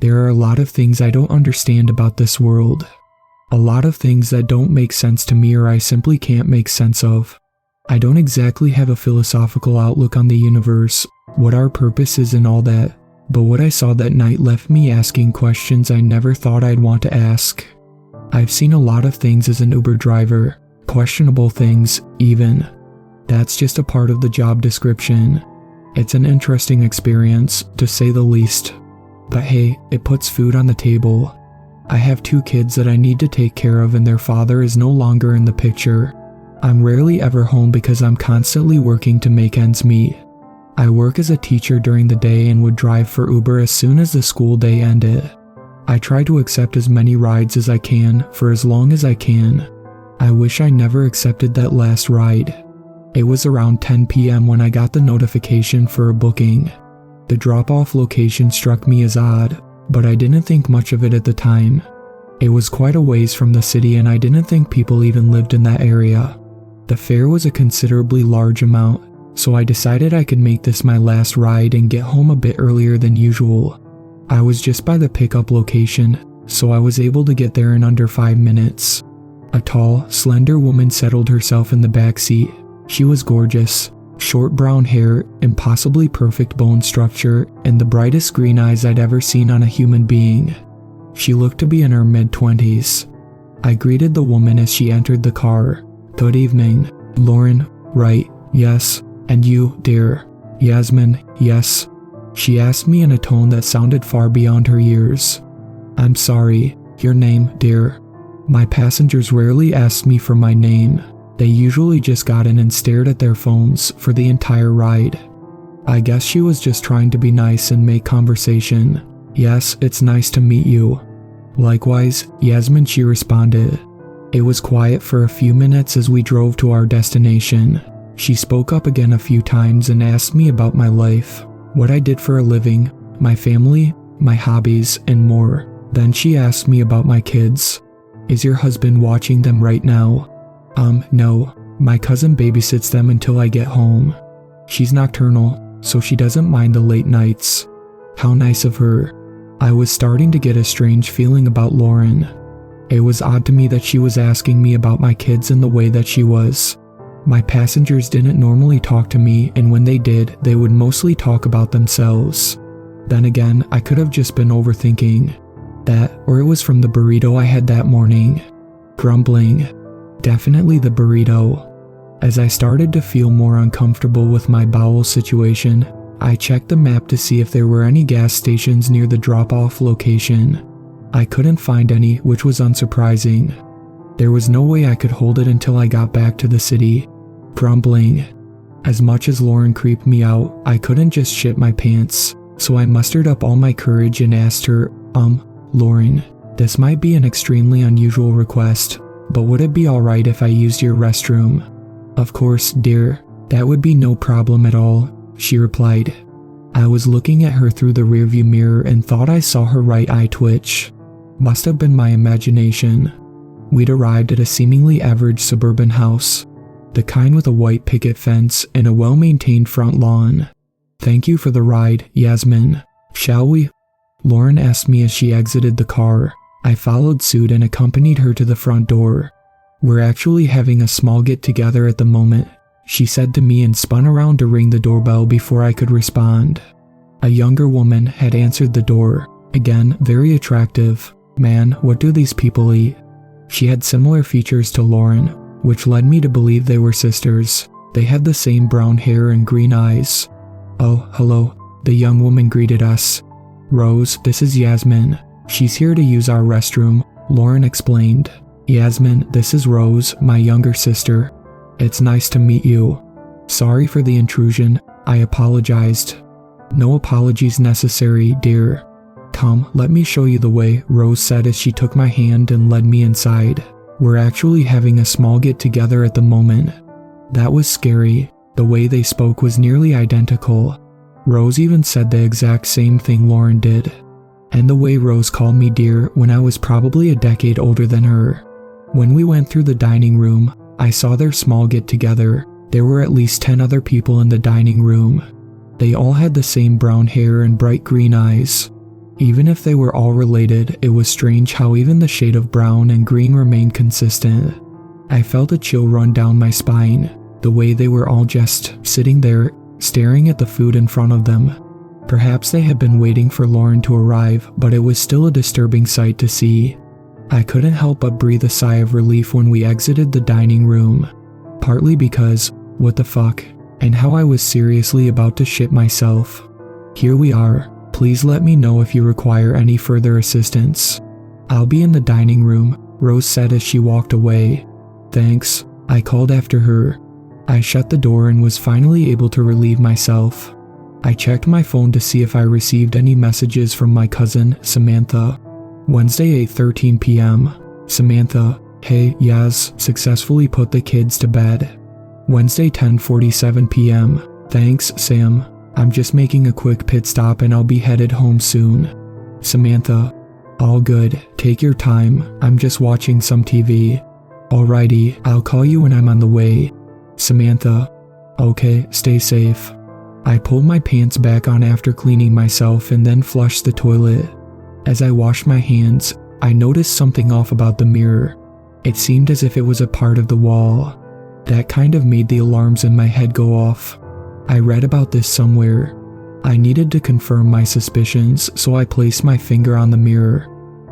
There are a lot of things I don't understand about this world. A lot of things that don't make sense to me or I simply can't make sense of. I don't exactly have a philosophical outlook on the universe, what our purpose is and all that, but what I saw that night left me asking questions I never thought I'd want to ask. I've seen a lot of things as an Uber driver, questionable things, even. That's just a part of the job description. It's an interesting experience, to say the least. But hey, it puts food on the table. I have 2 kids that I need to take care of and their father is no longer in the picture. I'm rarely ever home because I'm constantly working to make ends meet. I work as a teacher during the day and would drive for Uber as soon as the school day ended. I try to accept as many rides as I can for as long as I can. I wish I never accepted that last ride. It was around 10 p.m. when I got the notification for a booking. The drop-off location struck me as odd, but I didn't think much of it at the time. It was quite a ways from the city and I didn't think people even lived in that area. The fare was a considerably large amount, so I decided I could make this my last ride and get home a bit earlier than usual. I was just by the pickup location, so I was able to get there in under 5 minutes. A tall, slender woman settled herself in the back seat. She was gorgeous, short brown hair, impossibly perfect bone structure, and the brightest green eyes I'd ever seen on a human being. She looked to be in her mid-20s. I greeted the woman as she entered the car. "Good evening. Lauren, right? Yes. And you, dear? Yasmin, yes." She asked me in a tone that sounded far beyond her years. "I'm sorry. Your name, dear?" My passengers rarely asked me for my name. They usually just got in and stared at their phones for the entire ride. I guess she was just trying to be nice and make conversation. "Yes, it's nice to meet you." "Likewise, Yasmin," she responded. It was quiet for a few minutes as we drove to our destination. She spoke up again a few times and asked me about my life, what I did for a living, my family, my hobbies, and more. Then she asked me about my kids. "Is your husband watching them right now?" No. My cousin babysits them until I get home. She's nocturnal, so she doesn't mind the late nights." How nice of her. I was starting to get a strange feeling about Lauren. It was odd to me that she was asking me about my kids in the way that she was. My passengers didn't normally talk to me, and when they did, they would mostly talk about themselves. Then again, I could have just been overthinking that, or it was from the burrito I had that morning. Grumbling. Definitely the burrito. As I started to feel more uncomfortable with my bowel situation, I checked the map to see if there were any gas stations near the drop-off location. I couldn't find any, which was unsurprising. There was no way I could hold it until I got back to the city. Grumbling. As much as Lauren creeped me out, I couldn't just shit my pants, so I mustered up all my courage and asked her, Lauren, this might be an extremely unusual request, but would it be alright if I used your restroom?" "Of course, dear, that would be no problem at all," she replied. I was looking at her through the rearview mirror and thought I saw her right eye twitch. Must have been my imagination. We'd arrived at a seemingly average suburban house, the kind with a white picket fence and a well-maintained front lawn. "Thank you for the ride, Yasmin. Shall we?" Lauren asked me as she exited the car. I followed suit and accompanied her to the front door. "We're actually having a small get-together at the moment," she said to me and spun around to ring the doorbell before I could respond. A younger woman had answered the door, again very attractive. Man, what do these people eat? She had similar features to Lauren, which led me to believe they were sisters. They had the same brown hair and green eyes. "Oh, hello," the young woman greeted us. "Rose, this is Yasmin. She's here to use our restroom," Lauren explained. "Yasmin, this is Rose, my younger sister. It's nice to meet you." "Sorry for the intrusion," I apologized. "No apologies necessary, dear. Come, let me show you the way," Rose said as she took my hand and led me inside. "We're actually having a small get-together at the moment." That was scary. The way they spoke was nearly identical. Rose even said the exact same thing Lauren did. And the way Rose called me dear when I was probably a decade older than her. When we went through the dining room, I saw their small get-together. There were at least 10 other people in the dining room. They all had the same brown hair and bright green eyes. Even if they were all related, it was strange how even the shade of brown and green remained consistent. I felt a chill run down my spine, the way they were all just sitting there, staring at the food in front of them. Perhaps they had been waiting for Lauren to arrive, but it was still a disturbing sight to see. I couldn't help but breathe a sigh of relief when we exited the dining room. Partly because, what the fuck, and how I was seriously about to shit myself. Here we are. Please let me know if you require any further assistance. I'll be in the dining room, Rose said as she walked away. Thanks, I called after her. I shut the door and was finally able to relieve myself. I checked my phone to see if I received any messages from my cousin, Samantha. Wednesday 8:13 p.m. Samantha, hey, yes, successfully put the kids to bed. Wednesday 10:47 p.m. Thanks, Sam. I'm just making a quick pit stop and I'll be headed home soon. Samantha, all good, take your time, I'm just watching some TV. Alrighty, I'll call you when I'm on the way. Samantha, okay, stay safe. I pulled my pants back on after cleaning myself and then flushed the toilet. As I washed my hands, I noticed something off about the mirror. It seemed as if it was a part of the wall. That kind of made the alarms in my head go off. I read about this somewhere. I needed to confirm my suspicions, so I placed my finger on the mirror.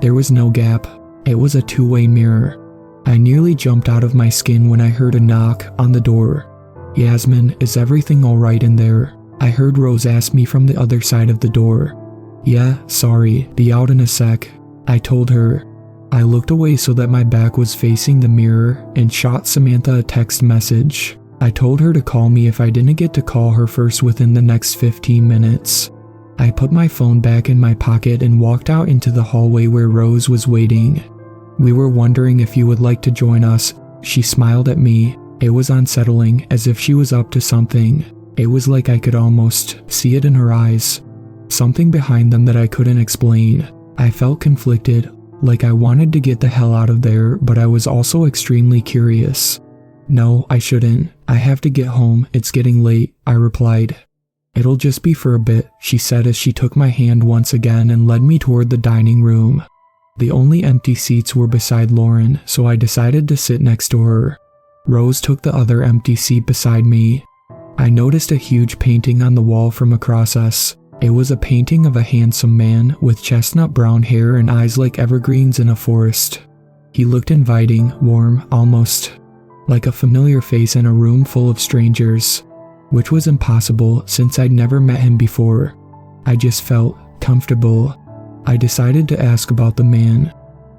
There was no gap. It was a two-way mirror. I nearly jumped out of my skin when I heard a knock on the door. Yasmin, is everything alright in there? I heard Rose ask me from the other side of the door. Yeah, sorry, be out in a sec, I told her. I looked away so that my back was facing the mirror and shot Samantha a text message. I told her to call me if I didn't get to call her first within the next 15 minutes. I put my phone back in my pocket and walked out into the hallway where Rose was waiting. We were wondering if you would like to join us. She smiled at me. It was unsettling, as if she was up to something. It was like I could almost see it in her eyes. Something behind them that I couldn't explain. I felt conflicted, like I wanted to get the hell out of there, but I was also extremely curious. No, I shouldn't. I have to get home, it's getting late, I replied. It'll just be for a bit, she said as she took my hand once again and led me toward the dining room. The only empty seats were beside Lauren, so I decided to sit next to her. Rose took the other empty seat beside me. I noticed a huge painting on the wall from across us. It was a painting of a handsome man with chestnut brown hair and eyes like evergreens in a forest. He looked inviting, warm, almost like a familiar face in a room full of strangers, which was impossible since I'd never met him before. I just felt comfortable. I decided to ask about the man.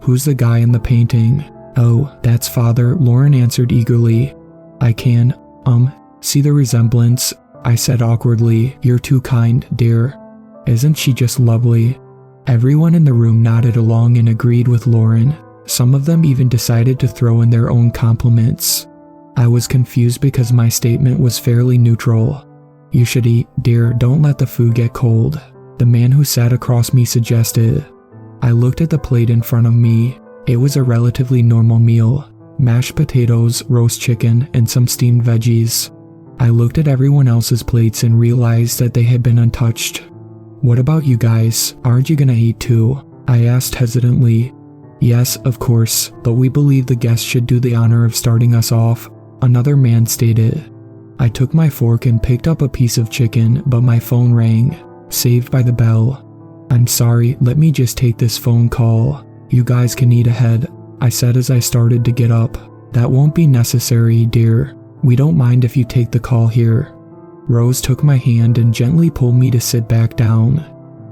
Who's the guy in the painting? Oh, that's Father, Lauren answered eagerly. I can, see the resemblance, I said awkwardly. You're too kind, dear. Isn't she just lovely? Everyone in the room nodded along and agreed with Lauren. Some of them even decided to throw in their own compliments. I was confused because my statement was fairly neutral. You should eat, dear, don't let the food get cold, the man who sat across me suggested. I looked at the plate in front of me. It was a relatively normal meal. Mashed potatoes, roast chicken, and some steamed veggies. I looked at everyone else's plates and realized that they had been untouched. What about you guys? Aren't you gonna eat too? I asked hesitantly. Yes, of course, but we believe the guests should do the honor of starting us off, another man stated. I took my fork and picked up a piece of chicken, but my phone rang, saved by the bell. I'm sorry, let me just take this phone call. You guys can eat ahead, I said as I started to get up. That won't be necessary, dear. We don't mind if you take the call here. Rose took my hand and gently pulled me to sit back down.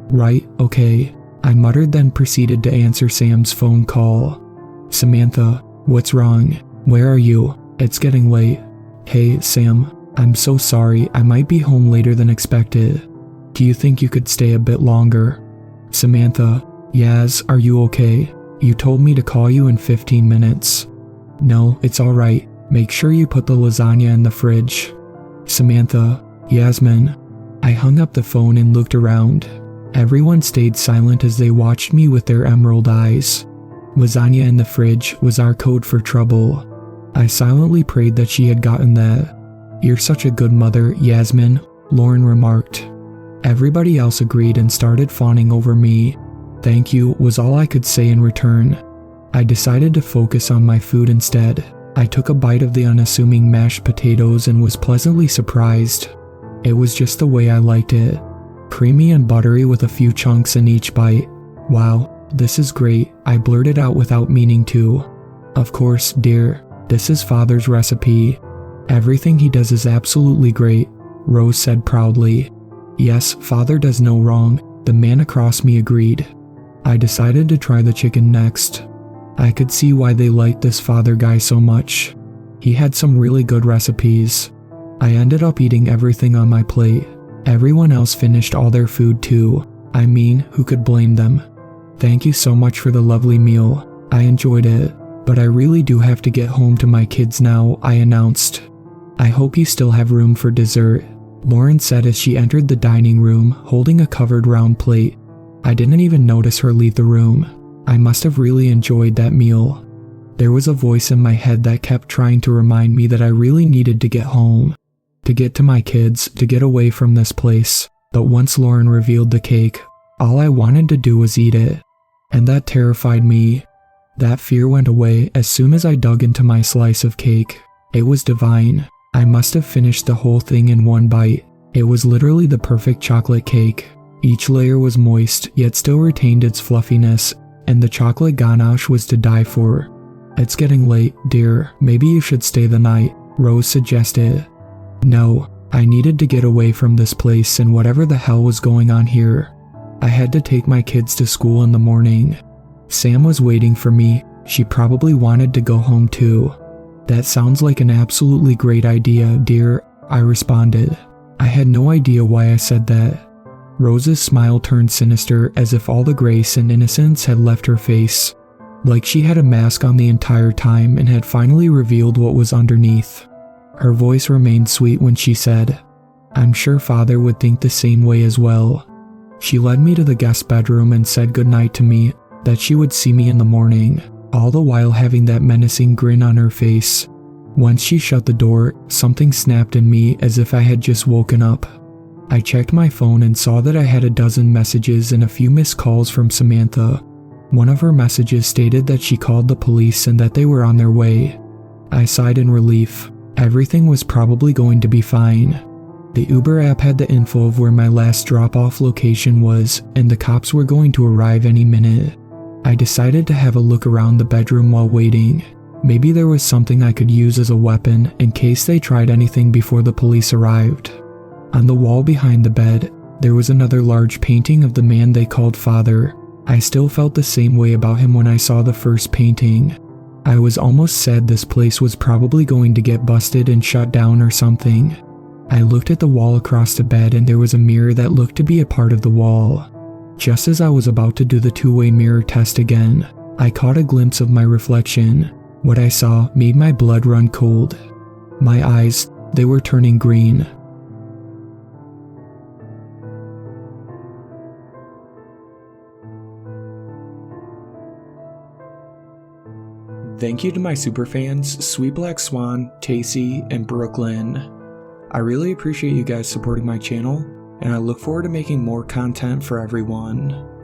Right, okay, I muttered, then proceeded to answer Sam's phone call. Samantha, what's wrong? Where are you? It's getting late. Hey, Sam, I'm so sorry, I might be home later than expected. Do you think you could stay a bit longer? Samantha, Yaz, are you okay? You told me to call you in 15 minutes. No, it's alright. Make sure you put the lasagna in the fridge. Samantha, Yasmin. I hung up the phone and looked around. Everyone stayed silent as they watched me with their emerald eyes. Lasagna in the fridge was our code for trouble. I silently prayed that she had gotten that. You're such a good mother, Yasmin, Lauren remarked. Everybody else agreed and started fawning over me. Thank you was all I could say in return. I decided to focus on my food instead. I took a bite of the unassuming mashed potatoes and was pleasantly surprised. It was just the way I liked it. Creamy and buttery with a few chunks in each bite. Wow, this is great, I blurted out without meaning to. Of course, dear, this is Father's recipe. Everything he does is absolutely great, Rose said proudly. Yes, Father does no wrong, the man across me agreed. I decided to try the chicken next. I could see why they liked this Father guy so much. He had some really good recipes. I ended up eating everything on my plate. Everyone else finished all their food too. I mean, who could blame them? Thank you so much for the lovely meal. I enjoyed it, but I really do have to get home to my kids now, I announced. I hope you still have room for dessert, Lauren said as she entered the dining room holding a covered round plate. I didn't even notice her leave the room. I must have really enjoyed that meal. There was a voice in my head that kept trying to remind me that I really needed to get home, to get to my kids, to get away from this place. But once Lauren revealed the cake, all I wanted to do was eat it. And that terrified me. That fear went away as soon as I dug into my slice of cake. It was divine. I must have finished the whole thing in one bite. It was literally the perfect chocolate cake. Each layer was moist, yet still retained its fluffiness, and the chocolate ganache was to die for. It's getting late, dear. Maybe you should stay the night, Rose suggested. No, I needed to get away from this place and whatever the hell was going on here. I had to take my kids to school in the morning. Sam was waiting for me. She probably wanted to go home too. That sounds like an absolutely great idea, dear, I responded. I had no idea why I said that. Rose's smile turned sinister as if all the grace and innocence had left her face. Like she had a mask on the entire time and had finally revealed what was underneath. Her voice remained sweet when she said, I'm sure Father would think the same way as well. She led me to the guest bedroom and said goodnight to me, that she would see me in the morning, all the while having that menacing grin on her face. Once she shut the door, something snapped in me as if I had just woken up. I checked my phone and saw that I had a dozen messages and a few missed calls from Samantha. One of her messages stated that she called the police and that they were on their way. I sighed in relief. Everything was probably going to be fine. The Uber app had the info of where my last drop-off location was, and the cops were going to arrive any minute. I decided to have a look around the bedroom while waiting. Maybe there was something I could use as a weapon in case they tried anything before the police arrived. On the wall behind the bed, there was another large painting of the man they called Father. I still felt the same way about him when I saw the first painting. I was almost sad this place was probably going to get busted and shut down or something. I looked at the wall across the bed and there was a mirror that looked to be a part of the wall. Just as I was about to do the two-way mirror test again, I caught a glimpse of my reflection. What I saw made my blood run cold. My eyes, they were turning green. Thank you to my superfans, Sweet Black Swan, Tacy, and Brooklyn. I really appreciate you guys supporting my channel, and I look forward to making more content for everyone.